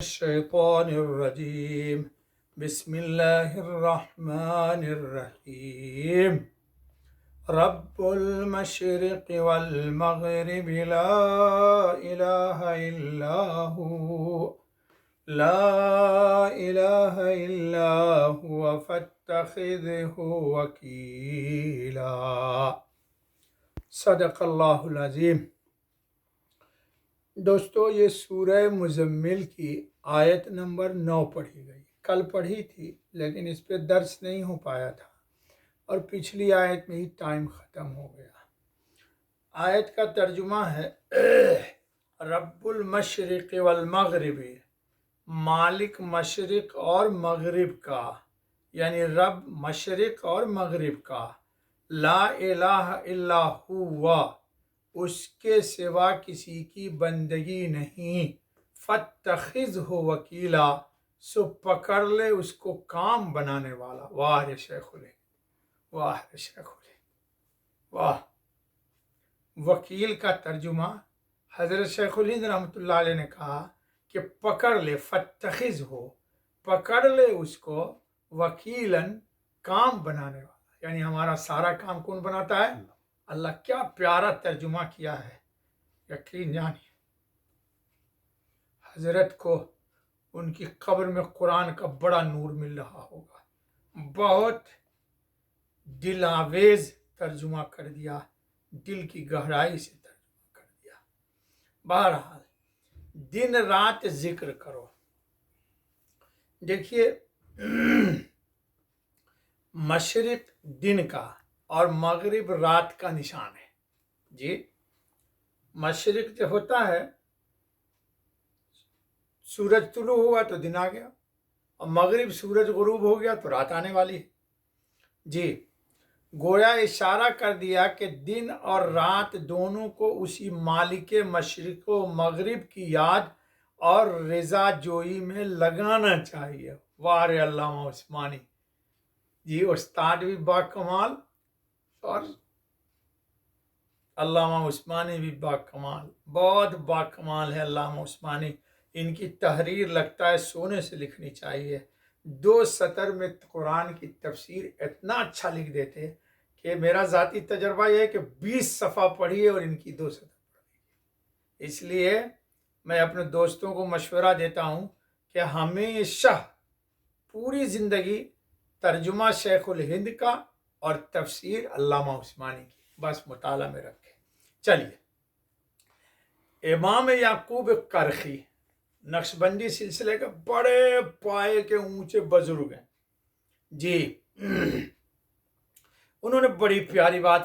الشيطان الرجيم بسم الله الرحمن الرحيم رب المشرق والمغرب لا إله إلا هو لا إله إلا هو فاتخذه وكيلا صدق اللہ العظیم۔ دوستو، یہ سورہ مزمل کی آیت نمبر 9 پڑھی گئی، کل پڑھی تھی لیکن اس پہ درس نہیں ہو پایا تھا اور پچھلی آیت میں ہی ٹائم ختم ہو گیا۔ آیت کا ترجمہ ہے رب المشرق والمغرب، مالک مشرق اور مغرب کا، یعنی رب مشرق اور مغرب کا، لا الہ الا ہوا، اس کے سوا کسی کی بندگی نہیں، فاتخذہ وکیلا، سو پکڑ لے اس کو کام بنانے والا۔ واہ رے شیخ الہند، واہ رے شیخ الہند، واہ۔ وکیل کا ترجمہ حضرت شیخ الہند رحمۃ اللہ علیہ نے کہا کہ پکڑ لے، فاتخذہ، پکڑ لے اس کو، وکیلاً، کام بنانے والا، یعنی ہمارا سارا کام کون بناتا ہے؟ اللہ۔ کیا پیارا ترجمہ کیا ہے، یقین جانیے حضرت کو ان کی قبر میں قرآن کا بڑا نور مل رہا ہوگا۔ بہت دل آویز ترجمہ کر دیا، دل کی گہرائی سے ترجمہ کر دیا۔ بہرحال دن رات ذکر کرو۔ دیکھیے، مشرق دن کا اور مغرب رات کا نشان ہے۔ جی، مشرق جو ہوتا ہے، سورج طلوع ہوا تو دن آ گیا، اور مغرب سورج غروب ہو گیا تو رات آنے والی ہے۔ جی، گویا اشارہ کر دیا کہ دن اور رات دونوں کو اسی مالک مشرق و مغرب کی یاد اور رضا جوئی میں لگانا چاہیے۔ واہ علامہ عثمانی جی، استاد بھی با کمال اور علامہ عثمانی بھی با کمال، بہت با کمال ہے علامہ عثمانی۔ ان کی تحریر لگتا ہے سونے سے لکھنی چاہیے۔ 2 سطر میں قرآن کی تفسیر اتنا اچھا لکھ دیتے کہ میرا ذاتی تجربہ یہ ہے کہ 20 صفحہ پڑھیے اور ان کی 2 سطر پڑھیے۔ اس لیے میں اپنے دوستوں کو مشورہ دیتا ہوں کہ ہمیشہ پوری زندگی ترجمہ شیخ الہند کا اور تفسیر علامہ عثمانی کی بس مطالعہ میں رکھیں۔ چلیے، امام یعقوب کرخی نقشبندی سلسلے کے بڑے پائے کے اونچے بزرگ ہیں۔ جی، انہوں نے بڑی پیاری بات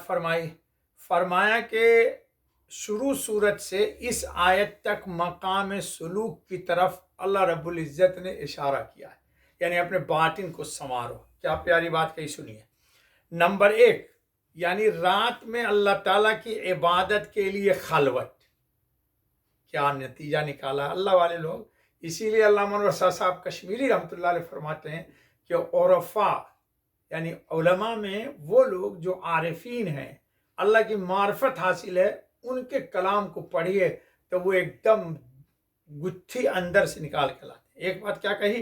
فرمایا کہ شروع صورت سے اس آیت تک مقام سلوک کی طرف اللہ رب العزت نے اشارہ کیا ہے، یعنی اپنے باطن کو سنوارو۔ کیا پیاری بات کہی، سنیے۔ نمبر 1، یعنی رات میں اللہ تعالیٰ کی عبادت کے لیے خلوت۔ کیا نتیجہ نکالا اللہ والے لوگ۔ اسی لیے علامہ انور صاحب کشمیری رحمۃ اللہ علیہ فرماتے ہیں کہ عرفاء، یعنی علماء میں وہ لوگ جو عارفین ہیں، اللہ کی معرفت حاصل ہے، ان کے کلام کو پڑھیے تو وہ ایک دم گتھی اندر سے نکال کے لاتے ہیں۔ ایک بات کیا کہی،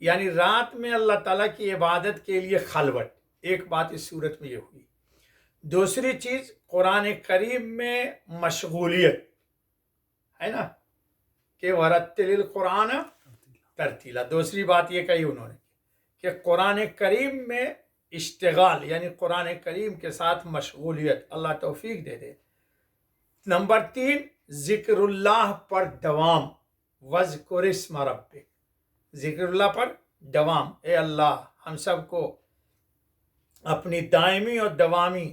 یعنی رات میں اللہ تعالیٰ کی عبادت کے لیے خلوت، ایک بات اس صورت میں یہ ہوئی۔ دوسری چیز، قرآن کریم میں مشغولیت ہے نا، کہ وَرَتِّلِ الْقُرْآنَ ترتیلا۔ دوسری بات یہ کہی انہوں نے کہ قرآن کریم میں اشتغال، یعنی قرآن کریم کے ساتھ مشغولیت، اللہ توفیق دے دے۔ نمبر 3، ذکر اللہ پر دوام، وَاذْكُرِ اسْمَ رَبِّكَ، ذکر اللہ پر دوام۔ اے اللہ، ہم سب کو اپنی دائمی اور دوامی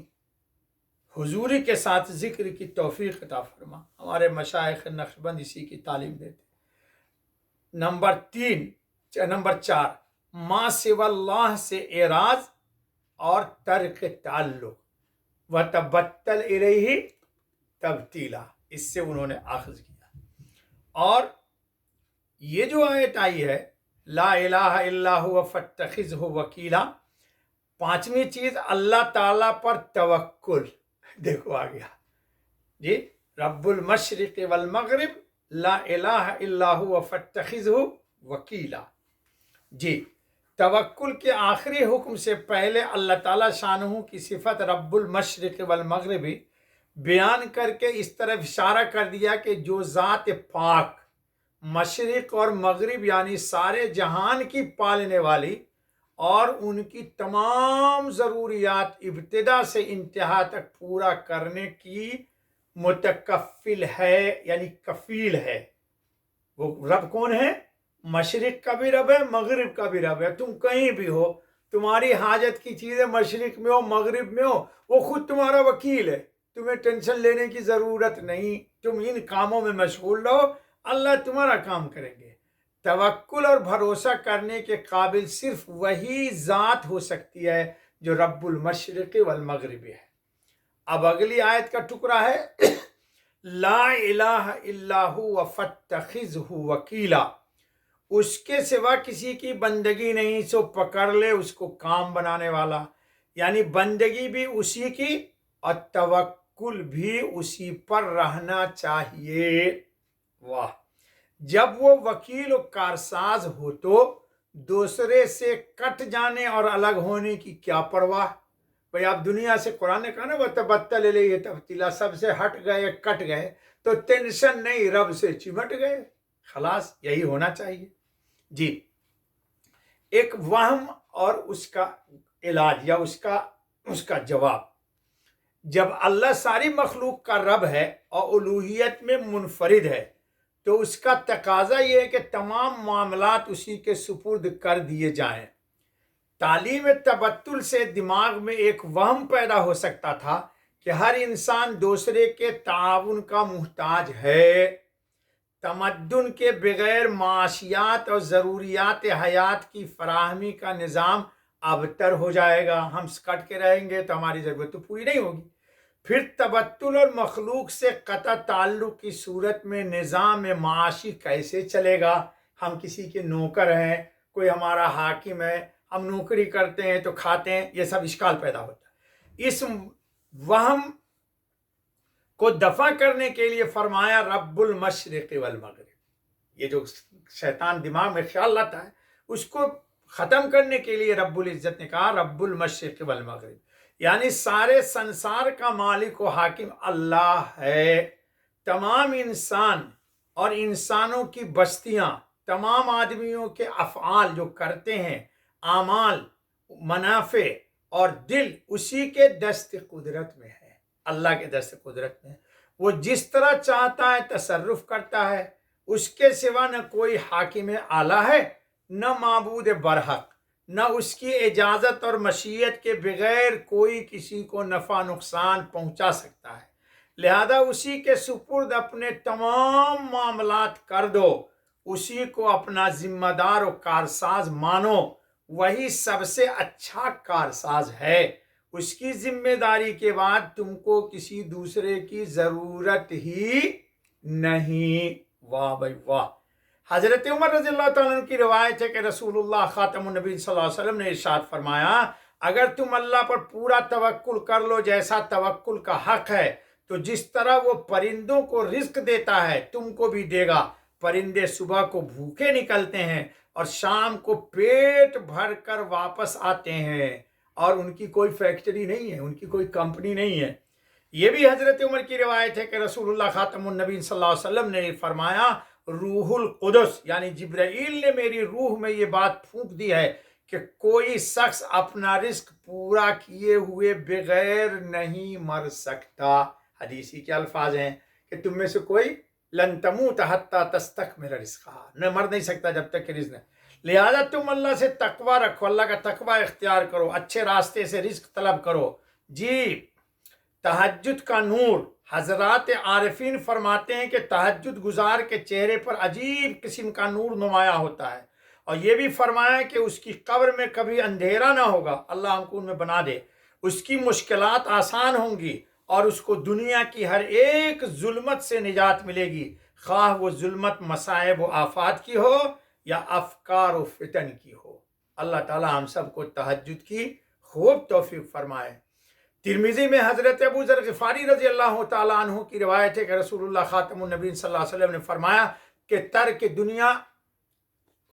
حضوری کے ساتھ ذکر کی توفیق عطا فرما۔ ہمارے مشائخ نقشبند اسی کی تعلیم دیتے۔ نمبر 4، ما سوى اللہ سے اعراض اور ترک تعلق، وتبتل الیہ تبتیلا، اس سے انہوں نے آخذ کیا۔ اور یہ جو آیت آئی ہے، لا الہ الا هو فاتخذہ وکیلا، 5ویں چیز اللہ تعالیٰ پر توکل۔ دیکھو آ گیا جی، رب المشرق والمغرب لا الہ الا هو فاتخذہ वकीला। जी, तवक्कुल के आखिरी हुक्म से पहले अल्लाह ताला शानहू की सिफत रब्बुल मशरिक वल मगरिबी बयान करके इस तरफ इशारा कर दिया कि जो ज़ात पाक मशरिक और मगरिब यानी सारे जहान की पालने वाली और उनकी तमाम ज़रूरियात इब्तिदा से इंतहा तक पूरा करने की मुतकफ़िल है यानी कफ़ील है। वो रब कौन है? मशरिक का भी रब है, मगरिब का भी रब है। तुम कहीं भी हो, तुम्हारी हाजत की चीज़ें मशरिक में हो, मगरिब में हो, वो खुद तुम्हारा वकील है। तुम्हें टेंशन लेने की ज़रूरत नहीं। तुम इन कामों में मशगूल रहो, अल्लाह तुम्हारा काम करेंगे। तवक्कुल और भरोसा करने के काबिल सिर्फ वही ज़ात हो सकती है जो रब्बुल मशरिक वल मगरिबी है। अब अगली आयत का टुकड़ा है ला इलाहा इल्लाहु व फत्तखिज़हु वकीला। उसके सिवा किसी की बंदगी नहीं, सो पकड़ ले उसको काम बनाने वाला। यानी बंदगी भी उसी की और तवक्कुल भी उसी पर रहना चाहिए। वाह! जब वो वकील और कारसाज हो तो दूसरे से कट जाने और अलग होने की क्या परवाह। भाई आप दुनिया से, कुरान ने कहा ना, वह तबत्तल इलैहि तब्तीला, सबसे हट गए, कट गए तो टेंशन नहीं, रब से चिमट गए, खलास। यही होना चाहिए। जी, एक वहम और उसका इलाज या उसका जवाब। जब अल्लाह सारी मखलूक का रब है और उलूहियत में मुनफरिद है तो उसका तकाजा ये है कि तमाम मामलात उसी के सुपुर्द कर दिए जाएं। तालीम तबत्तुल से दिमाग में एक वहम पैदा हो सकता था कि हर इंसान दूसरे के ताउन का मुहताज है। तमद्दुन के बगैर माशियात और ज़रूरियात हयात की फराहमी का निज़ाम अबतर हो जाएगा। हम कट के रहेंगे तो हमारी ज़रूरत तो पूरी नहीं होगी। फिर तबत्तुल और मखलूक से कता ताल्लुक की सूरत में निज़ाम माशी कैसे चलेगा? हम किसी के नौकर हैं, कोई हमारा हाकिम है, हम नौकरी करते हैं तो खाते हैं, ये सब इश्काल पैदा होता है। इस वहम को दफा करने के लिए फरमाया रब्बुल मशरिक वल मगरिब। ये जो शैतान दिमाग में ख्याल लाता है उसको ख़त्म करने के लिए रब्बुल इज़्ज़त ने कहा रब्बुल मशरिक वल मगरिब, यानी सारे संसार का मालिक व हाकिम अल्लाह है। तमाम इंसान और इंसानों की बस्तियां, तमाम आदमियों के अफ़आल जो करते हैं, आमाल, मनाफे और दिल उसी के दस्त कुदरत में है, अल्लाह के दस्त कुदरत में। वो जिस तरह चाहता है तसर्रुफ करता है। उसके सिवा न कोई हाकिम आला है, न माबूद बरहक, न उसकी इजाज़त और मशीयत के बगैर कोई किसी को नफ़ा नुकसान पहुंचा सकता है। लिहाजा उसी के सुपुर्द अपने तमाम मामलात कर दो, उसी को अपना जिम्मेदार और कारसाज मानो। वही सबसे अच्छा कारसाज है। उसकी जिम्मेदारी के बाद तुमको किसी दूसरे की ज़रूरत ही नहीं। वाह भाई वाह! हज़रत उमर रज़ियल्लाहु तआला अन्हु की रिवायत है कि रसूलुल्लाह खातमुन नबी सल्लल्लाहु अलैहि वसल्लम ने इरशाद फरमाया, अगर तुम अल्लाह पर पूरा तवक्कुल कर लो जैसा तवक्कुल का हक है, तो जिस तरह वो परिंदों को रिस्क देता है तुमको भी देगा। परिंदे सुबह को भूखे निकलते हैं और शाम को पेट भर कर वापस आते हैं और उनकी कोई फैक्ट्री नहीं है, उनकी कोई कंपनी नहीं है। ये भी हज़रत उमर की रिवायत है कि रसूलुल्लाह खातमुन नबी सल्लल्लाहु अलैहि वसल्लम ने फरमाया, रूहुल कुदस यानी जिब्राइल ने मेरी रूह में ये बात फूंक दी है कि कोई शख्स अपना रिस्क पूरा किए हुए बगैर नहीं मर सकता। हदीसी के अल्फाज हैं कि तुम में से कोई लन तमूत हत्ता तस्तकमिल रिज़्क़हा, न मर नहीं सकता जब तक कि रिज़्क़ न। लिहाजा तुम अल्लाह से तकवा रखो, अल्लाह का तकवा इख्तियार करो, अच्छे रास्ते से रिज़्क़ तलब करो। जी, तहज्जुद का नूर। हजरात आरिफीन फरमाते हैं कि तहज्जुद गुजार के चेहरे पर अजीब किस्म का नूर नुमाया होता है। और ये भी फरमाया कि उसकी कब्र में कभी अंधेरा ना होगा, अल्लाह हमको उनमें बना दे। उसकी मुश्किलात आसान होंगी और उसको दुनिया की हर एक जुल्मत से निजात मिलेगी, ख्वाह वो जुल्मत मसाइब व आफात की हो या अफकार व फितन की हो। अल्लाह ताला हम सबको तहज्जुद की खूब तौफीक फरमाए। तिरमिज़ी में हज़रत अबू ज़र ग़िफ़ारी रज़ी अल्लाह तआला अन्हु की रिवायत है कि रसूलुल्लाह खातमुन नबी सल्लल्लाहु अलैहि वसल्लम ने फरमाया कि तर्क दुनिया